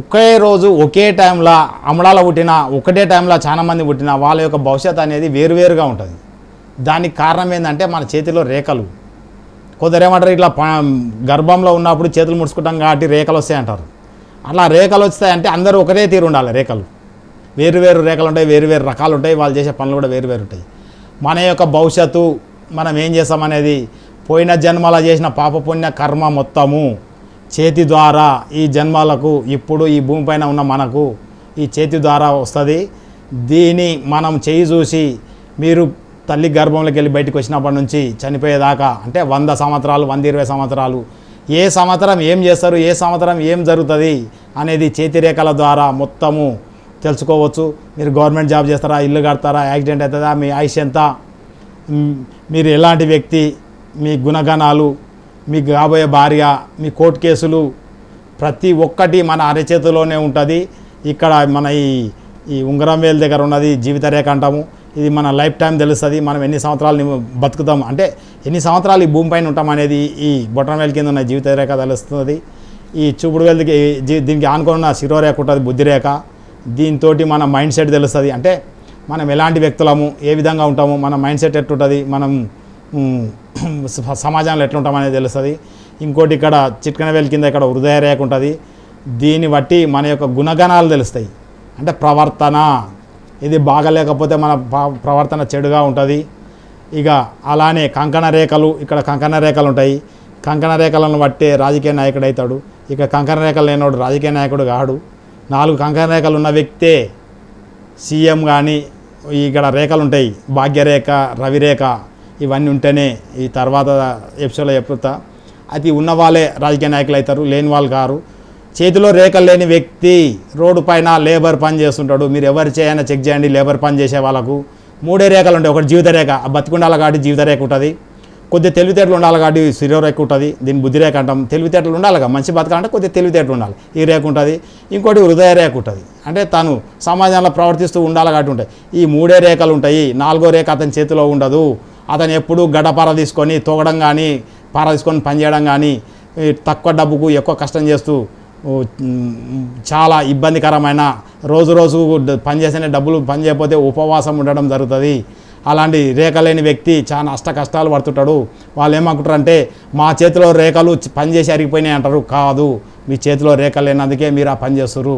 ఒకే రోజు ఒకే టైంలో అమడాల పుట్టిన ఒకటే టైంలో చాలామంది పుట్టిన వాళ్ళ యొక్క భవిష్యత్తు అనేది వేరువేరుగా ఉంటుంది. దానికి కారణం ఏంటంటే మన చేతిలో రేఖలు. కొందరు ఏమంటారు, ఇట్లా గర్భంలో ఉన్నప్పుడు చేతులు ముడుచుకుంటాం కాబట్టి రేఖలు వస్తాయంటారు. అట్లా రేఖలు వస్తాయంటే అందరూ ఒకటే తీరు ఉండాలి. రేఖలు వేరు రేఖలు ఉంటాయి, వేరు రకాలు ఉంటాయి, వాళ్ళు చేసే పనులు కూడా వేరు ఉంటాయి. మన యొక్క భవిష్యత్తు మనం ఏం చేస్తామనేది పోయిన జన్మల చేసిన పాపపుణ్య కర్మ మొత్తము చేతి ద్వారా ఈ జన్మలకు ఇప్పుడు ఈ భూమిపైన ఉన్న మనకు ఈ చేతి ద్వారా వస్తుంది. దీన్ని మనం చేయి చూసి మీరు తల్లి గర్భంలోకి వెళ్ళి బయటకు వచ్చినప్పటి నుంచి చనిపోయేదాకా అంటే 100 సంవత్సరాలు 120 సంవత్సరాలు ఏ సంవత్సరం ఏం చేస్తారు, ఏ సంవత్సరం ఏం జరుగుతుంది అనేది చేతి రేఖల ద్వారా మొత్తము తెలుసుకోవచ్చు. మీరు గవర్నమెంట్ జాబ్ చేస్తారా, ఇల్లు కడతారా, యాక్సిడెంట్ అవుతుందా, మీ ఆయుష్ ఎంత, మీరు ఎలాంటి వ్యక్తి, మీ గుణగణాలు, మీకు కాబోయే భార్య, మీ కోర్టు కేసులు ప్రతి ఒక్కటి మన అరచేతిలోనే ఉంటుంది. ఇక్కడ మన ఈ ఉంగరం వేలు దగ్గర ఉన్నది జీవిత రేఖ అంటాము. ఇది మన లైఫ్ టైం తెలుస్తుంది. మనం ఎన్ని సంవత్సరాలు బతుకుతాం అంటే ఎన్ని సంవత్సరాలు ఈ భూమిపైన ఉంటాం అనేది ఈ బొటన వేలు కింద ఉన్న జీవిత రేఖ తెలుస్తుంది. ఈ చూపుడు వేలుకి దీనికి ఆనుకున్న శిరోరేఖ ఉంటుంది, బుద్ధిరేఖ. దీంతో మన మైండ్ సెట్ తెలుస్తుంది. అంటే మనం ఎలాంటి వ్యక్తులము, ఏ విధంగా ఉంటాము, మన మైండ్ సెట్ ఎట్లుంటుంది, మనం సమాజంలో ఎట్లుంటాం అనేది తెలుస్తుంది. ఇంకోటి ఇక్కడ చిట్కన వేలు కింద ఇక్కడ హృదయ రేఖ ఉంటుంది. దీన్ని బట్టి మన యొక్క గుణగణాలు తెలుస్తాయి. అంటే ప్రవర్తన ఇది బాగలేకపోతే మన ప్రవర్తన చెడుగా ఉంటుంది. ఇక అలానే కంకణ రేఖలు, ఇక్కడ కంకణ రేఖలు ఉంటాయి. కంకణ రేఖలను బట్టే రాజకీయ నాయకుడు అవుతాడు. ఇక కంకణ రేఖలు లేనివాడు రాజకీయ నాయకుడు కాడు. 4 కంకణ రేఖలు ఉన్న వ్యక్తే సీఎం కానీ. ఇక్కడ రేఖలు ఉంటాయి, భాగ్యరేఖ, రవిరేఖ, ఇవన్నీ ఉంటేనే ఈ తర్వాత ఎపిసోడ్లో చెప్తా. అది ఉన్న వాళ్ళే రాజకీయ నాయకులు అవుతారు, లేని వాళ్ళు కారు. చేతిలో రేఖలు లేని వ్యక్తి రోడ్డు పైన లేబర్ పని చేస్తుంటాడు. మీరు ఎవరు చేయైనా చెక్ చేయండి, లేబర్ పని చేసే వాళ్ళకు 3 రేఖలు ఉంటాయి. ఒకటి జీవిత రేఖ, బతికుండాలి కాబట్టి జీవిత రేఖ ఉంటుంది. కొద్దిగా తెలివితేటలు ఉండాలి కాబట్టి శిరోరేఖ ఉంటుంది. దీన్ని బుద్ధిరేఖ అంటాం. తెలివితేటలు ఉండాలి కదా, మంచి బతకాలంటే కొద్దిగా తెలివితేటలు ఉండాలి, ఈ రేఖ ఉంటుంది. ఇంకోటి హృదయ రేఖ ఉంటుంది, అంటే తను సమాజంలో ప్రవర్తిస్తూ ఉండాలి కాబట్టి ఉంటాయి. ఈ 3 రేఖలు ఉంటాయి. 4వ రేఖ అతని చేతిలో ఉండదు. అతను ఎప్పుడు గడపార తీసుకొని తోగడం కానీ, పార తీసుకొని పనిచేయడం కానీ, తక్కువ డబ్బుకు ఎక్కువ కష్టం చేస్తూ చాలా ఇబ్బందికరమైన రోజు పనిచేసిన డబ్బులు పని చేయకపోతే ఉపవాసం ఉండడం జరుగుతుంది. అలాంటి రేఖ లేని వ్యక్తి చాలా అష్ట కష్టాలు పడుతుంటాడు. వాళ్ళు ఏమనుకుంటారు అంటే మా చేతిలో రేఖలు పనిచేసి అరిగిపోయినాయి అంటారు. కాదు, మీ చేతిలో రేఖలు లేనందుకే మీరు ఆ పని చేస్తారు.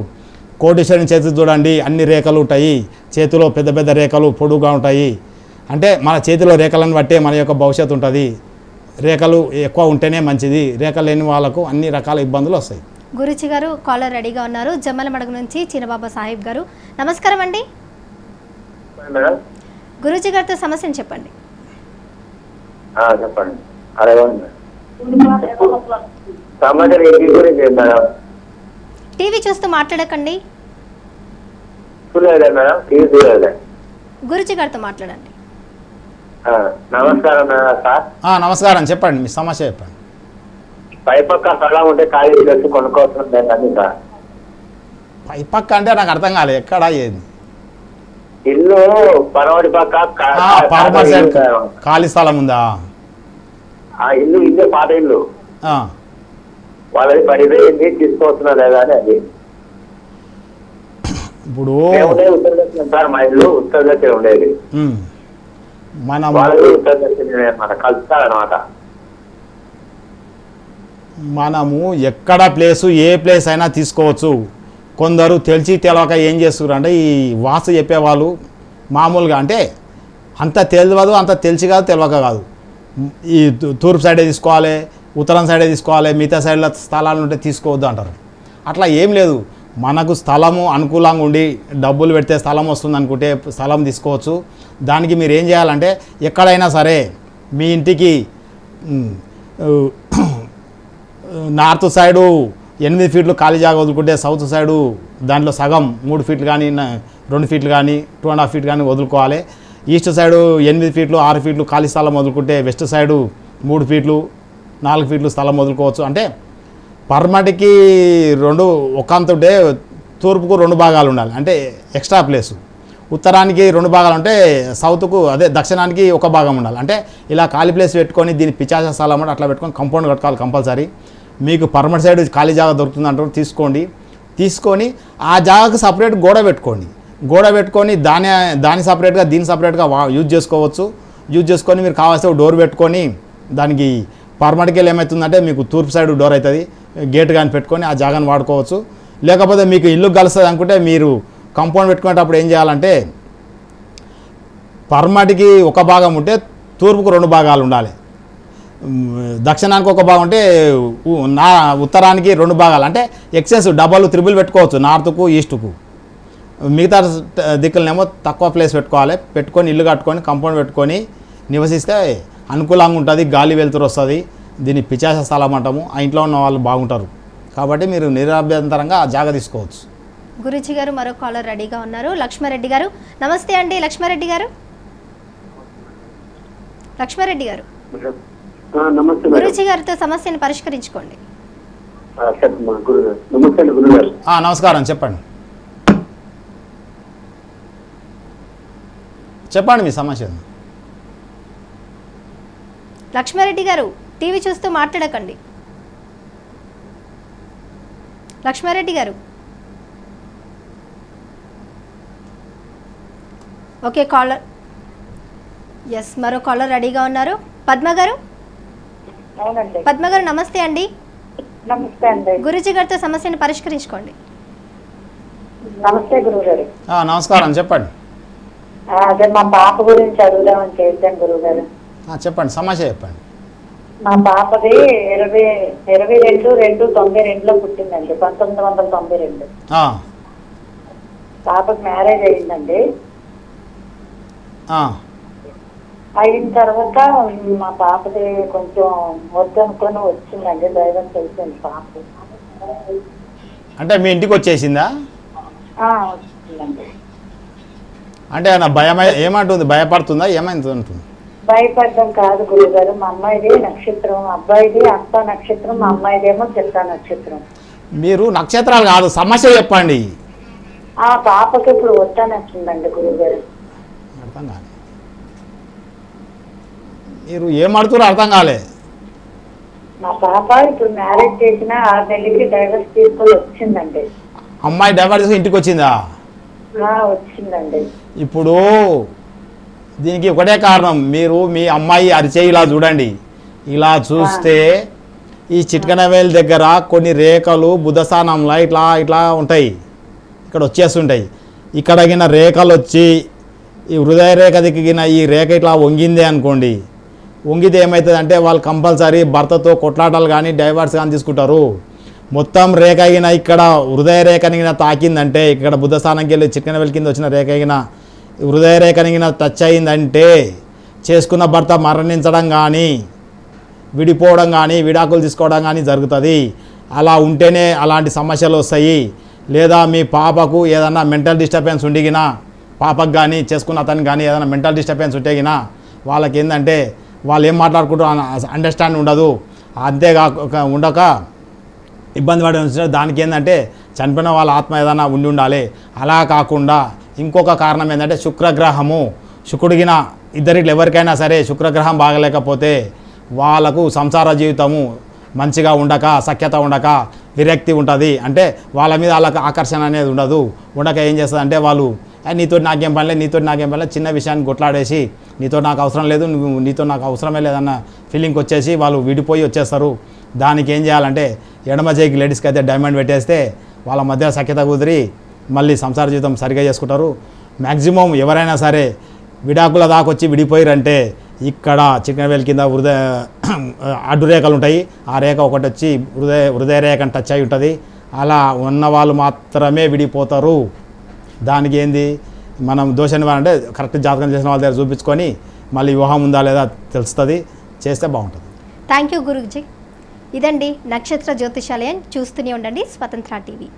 కోటేశ్వరుని చేతి చూడండి, అన్ని రేఖలు ఉంటాయి. చేతిలో పెద్ద పెద్ద రేఖలు పొడుగుగా ఉంటాయి. అంటే మన చేతిలో రేఖలను బట్టే మన యొక్క భవిష్యత్తు ఉంటుంది. రేఖలు ఎక్కువ ఉంటేనే మంచిది. రేఖలు లేని వాళ్ళకు అన్ని రకాల ఇబ్బందులు వస్తాయి. గురుజీ గారు కాలర్ రెడీగా ఉన్నారు. జమ్మలమడుగు నుంచి చిన్నబాబా సాహిబ్ గారు. నమస్కారం అండి. గురుజీ గారితో సమస్యను చెప్పండి. చెప్పండి. టీవీ చూస్తూ మాట్లాడకండి. గురుజీ గారితో మాట్లాడండి. నమస్కారం సార్. నమస్కారం, చెప్పండి మీ సమస్య చెప్పండి. పైపక్క స్థలం ఉంటే ఖాళీ చేసి కొనుక్కోవచ్చు సార్. పైపక్క అంటే నాకు అర్థం కాలేదు, ఎక్కడ ఏది? ఇల్లు పరవడి పక్క ఖాళీ స్థలం ఉందా? ఆ ఇల్లు ఇల్లే పాత ఇల్లు, వాళ్ళది పడిపోయింది, తీసుకోవస్తున్నా లేదా అని. అది ఇప్పుడు మేము ఉండేది ఉత్తర దక్షిణం సార్, మా ఇల్లు ఉత్తర దక్షిణ ఉండేది. మనం వాళ్ళు ఉత్తర దక్షిణ అనమాట, కలుస్తారనమాట. మనము ఎక్కడ ప్లేసు ఏ ప్లేస్ అయినా తీసుకోవచ్చు. కొందరు తెలిసి తెలవక ఏం చేస్తున్నారు అంటే ఈ వాస్తు చెప్పేవాళ్ళు మామూలుగా అంటే అంత తెలియదు, అంత తెలిసి కాదు, తెలియక కాదు, ఈ తూర్పు సైడే తీసుకోవాలి, ఉత్తరం సైడే తీసుకోవాలి, మిగతా సైడ్లో స్థలాలు ఉంటే తీసుకోవద్దు అంటారు. అట్లా ఏం లేదు. మనకు స్థలము అనుకూలంగా ఉండి డబ్బులు పెడితే స్థలం వస్తుంది అనుకుంటే స్థలం తీసుకోవచ్చు. దానికి మీరు ఏం చేయాలంటే ఎక్కడైనా సరే మీ ఇంటికి నార్త్ సైడు 8 ఫీట్లు ఖాళీ జాగా వదులుకుంటే సౌత్ సైడు దాంట్లో సగం 3 ఫీట్లు కానీ 2 ఫీట్లు కానీ 2.5 ఫీట్ కానీ వదులుకోవాలి. ఈస్ట్ సైడు 8 ఫీట్లు 6 ఫీట్లు ఖాళీ స్థలం వదులుకుంటే వెస్ట్ సైడు 3 ఫీట్లు 4 ఫీట్లు స్థలం వదులుకోవచ్చు. అంటే పర్మటికి 2 ఒక అంత ఉంటే తూర్పుకు 2 భాగాలు ఉండాలి, అంటే ఎక్స్ట్రా ప్లేసు. ఉత్తరానికి 2 భాగాలు ఉంటే సౌత్కు అదే దక్షిణానికి 1 భాగం ఉండాలి. అంటే ఇలా ఖాళీ ప్లేస్ పెట్టుకొని దీన్ని పిచాచ స్థలం అంటే అట్లా పెట్టుకొని కంపౌండ్ కట్టుకోవాలి కంపల్సరీ. మీకు పర్మనెంట్ సైడ్ ఖాళీ జాగా దొరుకుతుంది అంటారు, తీసుకొని ఆ జాగాకు సపరేట్ గోడ పెట్టుకొని దాని సపరేట్గా దీని సపరేట్గా యూజ్ చేసుకోవచ్చు. యూజ్ చేసుకొని మీరు కావాల్సిన డోర్ పెట్టుకొని దానికి పర్మనెంట్కి ఏమవుతుందంటే మీకు తూర్పు సైడ్ డోర్ అవుతుంది, గేట్ కానీ పెట్టుకొని ఆ జాగాను వాడుకోవచ్చు. లేకపోతే మీకు ఇల్లు కలుస్తుంది అనుకుంటే మీరు కాంపౌండ్ పెట్టుకునేటప్పుడు ఏం చేయాలంటే పర్మటికి 1 భాగం ఉంటే తూర్పుకు 2 భాగాలు ఉండాలి, దక్షిణానికి 1 భాగం ఉంటే ఉత్తరానికి 2 భాగాలు. అంటే ఎక్సెస్ డబల్ త్రిబుల్ పెట్టుకోవచ్చు నార్త్కు ఈస్ట్కు. మిగతా దిక్కులనేమో తక్కువ ప్లేస్ పెట్టుకొని ఇల్లు కట్టుకొని కాంపౌండ్ పెట్టుకొని నివసిస్తే అనుకూలంగా ఉంటుంది, గాలి వెలుతురు వస్తుంది. దీన్ని పిచాచ స్థలం అంటాము. ఆ ఇంట్లో ఉన్న వాళ్ళు బాగుంటారు కాబట్టి మీరు నిరభ్యంతరంగా జాగా తీసుకోవచ్చు. గురుజీ గారు మరో కాలర్ రెడీగా ఉన్నారు. లక్ష్మారెడ్డి గారు నమస్తే అండి. లక్ష్మారెడ్డి గారు నమస్తే గురుజీ గారితో సమస్యను పరిష్కరించుకోండి. నమస్కారం, చెప్పండి మీ సమస్య. లక్ష్మారెడ్డి గారు టీవీ చూస్తూ మాట్లాడకండి. లక్ష్మారెడ్డి గారు ఓకే కాలర్ ఎస్ మరో కాలర్ రెడీగా ఉన్నారు. పద్మ గారు నమస్తే అండి. నమస్తే అండి. గురుజీ గారితో సమస్యను పరిష్కరించుకోండి. నమస్తే గురుగారు. నమస్కారం, చెప్పండి. అదే మా పాప గురించి అడుగుదామని చేశాను గురుగారు. చెప్పండి, సమస్య చెప్పండి. మా పాపది 22/2/92లో పుట్టిందండి, 1992. పాపకు మ్యారేజ్ అయిందండి. అయిన తర్వాత మా పాపది కొంచెం వద్దనుకొని వచ్చిందండి, డ్రైవర్ తెలిసింది పాప. అంటే మీ ఇంటికి వచ్చేసిందా? వచ్చిందండి. అంటే భయం ఏమంటుంది, భయపడుతుందా, ఏమైంది? భయపడడం కాదు గురుగారు, మా అమ్మాయిది నక్షత్రం, అబ్బాయిది అత్త నక్షత్రం, మా అమ్మాయిదేమో చిత్త నక్షత్రం. మీరు నక్షత్రాలు కాదు, సమస్య చెప్పండి. ఆ పాపకి ఇప్పుడు వస్తానొచ్చిందండి గురుగారు. అర్థం కాలే, మీరు ఏమడుతున్నారు అర్థం కాలే. మా పాప ఇప్పుడు మ్యారేజ్ చేసిన 6 నెలలకి డైవర్స్ తీసుకొని వచ్చిందండి. అమ్మాయి డైవర్స్ తీసుకొని ఇంటికి వచ్చిందా? వచ్చిందండి. ఇప్పుడు దీనికి ఒకటే కారణం, మీరు మీ అమ్మాయి అరిచేయి ఇలా చూడండి. ఇలా చూస్తే ఈ చిట్కనవేలు దగ్గర కొన్ని రేఖలు బుధస్థానంలో ఇట్లా ఉంటాయి, ఇక్కడ వచ్చేస్తుంటాయి. ఇక్కడ గిన రేఖలు వచ్చి ఈ హృదయ రేఖ దిక్కిన ఈ రేఖ ఇట్లా వంగిందే అనుకోండి. వంగితే ఏమవుతుందంటే వాళ్ళు కంపల్సరీ భర్తతో కొట్లాటలు కానీ డైవర్స్ కానీ తీసుకుంటారు. మొత్తం రేఖ అయిన ఇక్కడ హృదయ రేఖనిగిన తాకిందంటే, ఇక్కడ బుధస్థానంకి వెళ్ళి చిట్కనవేలు కింద వచ్చిన రేఖ అయిన హృదయ రేఖనిగిన టచ్ అయిందంటే చేసుకున్న భర్త మరణించడం కానీ విడిపోవడం కానీ విడాకులు తీసుకోవడం కానీ జరుగుతుంది. అలా ఉంటేనే అలాంటి సమస్యలు వస్తాయి. లేదా మీ పాపకు ఏదైనా మెంటల్ డిస్టర్బెన్స్ ఉండిగినా, పాపకు కానీ చేసుకున్న అతనికి కానీ ఏదైనా మెంటల్ డిస్టర్బెన్స్ ఉంటేగినా వాళ్ళకి ఏంటంటే వాళ్ళు ఏం మాట్లాడుకుంటారు అండర్స్టాండ్ ఉండదు. అంతేగా ఉండక ఇబ్బంది పడి దానికి ఏంటంటే చనిపోయిన వాళ్ళ ఆత్మ ఏదైనా ఉండాలి. అలా కాకుండా ఇంకొక కారణం ఏంటంటే శుక్రగ్రహము, శుక్రుడిగిన ఇద్దరిలో ఎవరికైనా సరే శుక్రగ్రహం బాగలేకపోతే వాళ్ళకు సంసార జీవితము మంచిగా ఉండక, సఖ్యత ఉండక, విరక్తి ఉంటుంది. అంటే వాళ్ళ మీద వాళ్ళకి ఆకర్షణ అనేది ఉండక ఏం చేస్తుంది అంటే వాళ్ళు నీతో నాకేం పనిలేదు, చిన్న విషయాన్ని కొట్లాడేసి నీతో నాకు అవసరం లేదు, నీతో నాకు అవసరమే లేదన్న ఫీలింగ్కి వచ్చేసి వాళ్ళు విడిపోయి వచ్చేస్తారు. దానికి ఏం చేయాలంటే ఎడమ చేయికి లేడీస్కి అయితే డైమండ్ పెట్టేస్తే వాళ్ళ మధ్య సఖ్యత కుదిరి మళ్ళీ సంసార జీవితం సరిగా చేసుకుంటారు. మ్యాక్సిమం ఎవరైనా సరే విడాకుల దాకా వచ్చి విడిపోయారంటే ఇక్కడ చికెన్ వేల్ కింద అడ్డు రేఖలు ఉంటాయి. ఆ రేఖ ఒకటి వచ్చి హృదయ రేఖను టచ్ అయి ఉంటుంది. అలా ఉన్న వాళ్ళు మాత్రమే విడిపోతారు. దానికి ఏంది మనం దోష నివారణ అంటే కరెక్ట్ జాతకం చేసిన వాళ్ళ దగ్గర చూపించుకొని మళ్ళీ వివాహం ఉందా లేదా తెలుస్తుంది, చేస్తే బాగుంటుంది. Thank you Guruji. ఇదండి నక్షత్ర జ్యోతిషాలయం. చూస్తూనే ఉండండి స్వతంత్ర టీవీ.